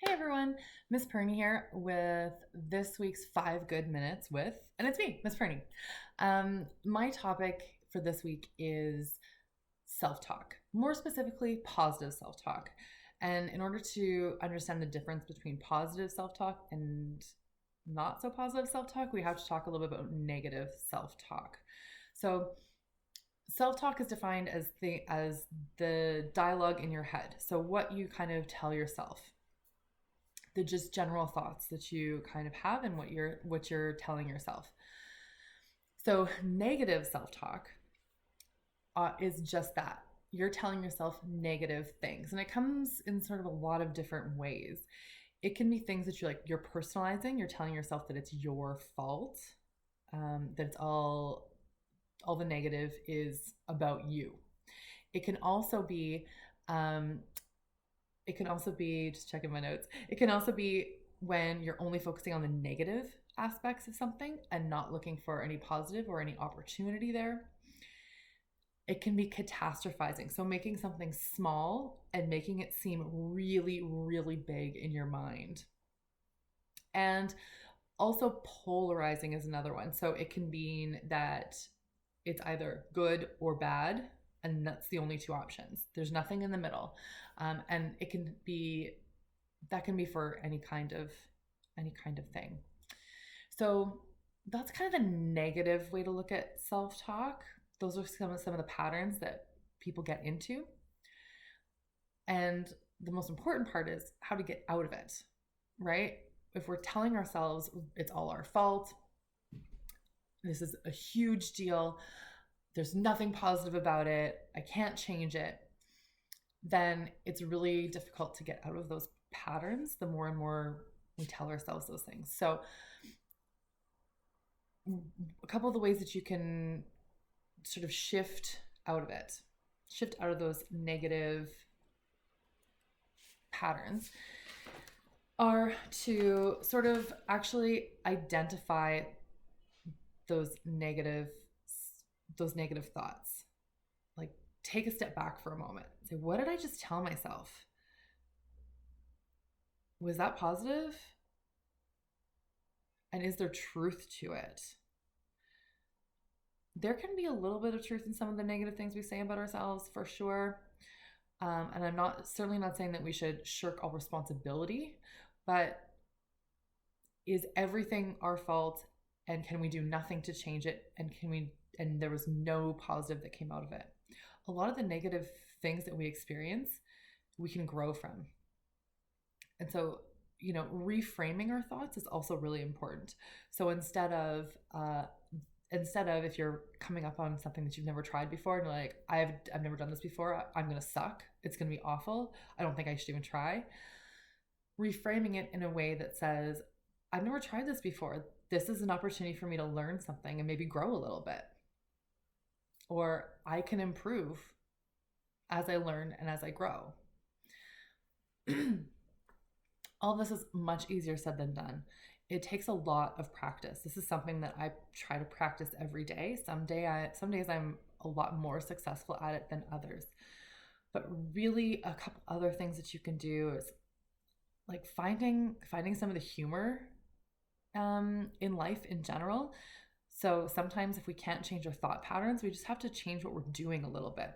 Hey everyone, Miss Pirnie here with this week's 5 Good Minutes with, and it's me, Miss Pirnie. My topic for this week is self talk, more specifically, positive self talk. And in order to understand the difference between positive self talk and not so positive self talk, we have to talk a little bit about negative self talk. So, self talk is defined as the dialogue in your head. So, what you kind of tell yourself, the just general thoughts that you kind of have and what you're telling yourself. So negative self-talk is just that. You're telling yourself negative things, and it comes in sort of a lot of different ways. It can be things that you're personalizing. You're telling yourself that it's your fault, that it's all the negative is about you. It can also be um, it can also be, just checking my notes, it can also be when you're only focusing on the negative aspects of something and not looking for any positive or any opportunity there. It can be catastrophizing, so making something small and making it seem really, really big in your mind. And also, polarizing is another one. So it can mean that it's either good or bad, and that's the only two options. There's nothing in the middle. And it can be that can be for any kind of thing. So that's kind of the negative way to look at self-talk. Those are some of the patterns that people get into. And the most important part is how to get out of it, right? If we're telling ourselves it's all our fault, this is a huge deal, there's nothing positive about it, I can't change it, then it's really difficult to get out of those patterns the more and more we tell ourselves those things. So, a couple of the ways that you can sort of shift out of those negative patterns, are to sort of actually identify those negative those negative thoughts. Like, take a step back for a moment. Say, what did I just tell myself? Was that positive? And is there truth to it? There can be a little bit of truth in some of the negative things we say about ourselves, for sure. And I'm certainly not saying that we should shirk all responsibility, but is everything our fault? And can we do nothing to change it? And there was no positive that came out of it. A lot of the negative things that we experience, we can grow from. And so, reframing our thoughts is also really important. So instead of if you're coming up on something that you've never tried before and you're like, I've never done this before, I'm gonna suck, it's gonna be awful, I don't think I should even try. Reframing it in a way that says, I've never tried this before. This is an opportunity for me to learn something and maybe grow a little bit. Or I can improve as I learn and as I grow. All this is much easier said than done. It takes a lot of practice. This is something that I try to practice every day. Some days I'm a lot more successful at it than others. But really, a couple other things that you can do is like finding some of the humor in life in general. So sometimes if we can't change our thought patterns, we just have to change what we're doing a little bit.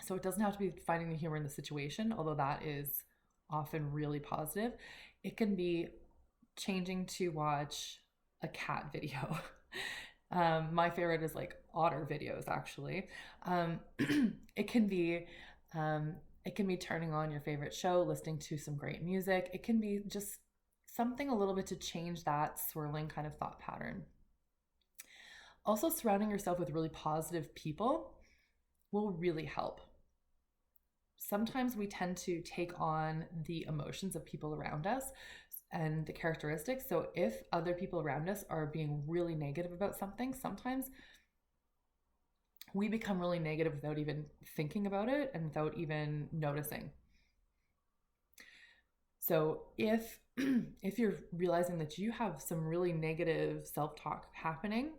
So it doesn't have to be finding the humor in the situation, although that is often really positive. It can be changing to watch a cat video. My favorite is like otter videos, actually. It can be turning on your favorite show, listening to some great music. It can be just something a little bit to change that swirling kind of thought pattern. Also, surrounding yourself with really positive people will really help. Sometimes we tend to take on the emotions of people around us and the characteristics. So if other people around us are being really negative about something, sometimes we become really negative without even thinking about it and without even noticing. So if if you're realizing that you have some really negative self-talk happening,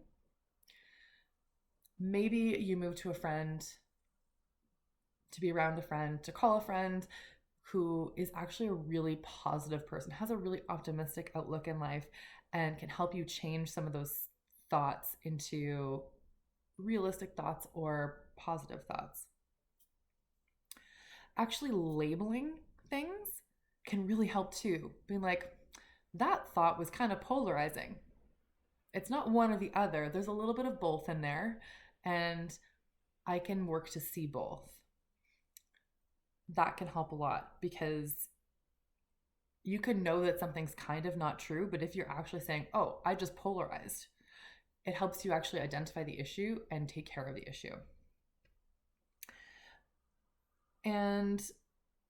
maybe you move to a friend, to be around a friend, to call a friend, who is actually a really positive person, has a really optimistic outlook in life, and can help you change some of those thoughts into realistic thoughts or positive thoughts. Actually, labeling things can really help too. Being like, that thought was kind of polarizing. It's not one or the other, there's a little bit of both in there, and I can work to see both. That can help a lot because you can know that something's kind of not true, but if you're actually saying, oh, I just polarized, it helps you actually identify the issue and take care of the issue. And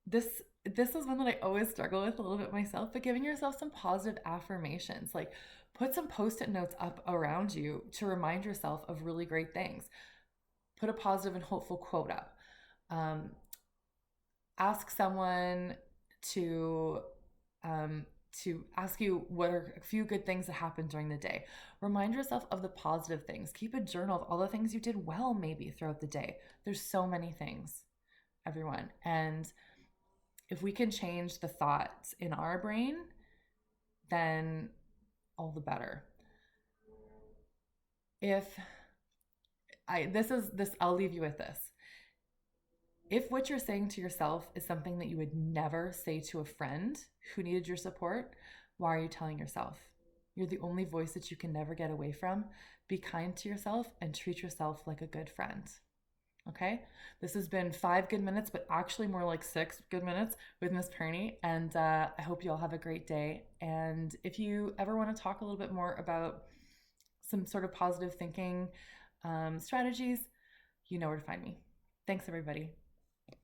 this is one that I always struggle with a little bit myself, but giving yourself some positive affirmations, like put some post-it notes up around you to remind yourself of really great things. Put a positive and hopeful quote up. Ask someone to ask you what are a few good things that happened during the day. Remind yourself of the positive things. Keep a journal of all the things you did well maybe throughout the day. There's so many things, everyone. And if we can change the thoughts in our brain, then all the better. If I this is this I'll leave you with this. If what you're saying to yourself is something that you would never say to a friend who needed your support, why are you telling yourself? You're the only voice that you can never get away from. Be kind to yourself and treat yourself like a good friend. Okay? This has been 5 good minutes, but actually more like 6 good minutes with Miss Pirnie. And I hope you all have a great day. And if you ever want to talk a little bit more about some sort of positive thinking strategies, you know where to find me. Thanks, everybody.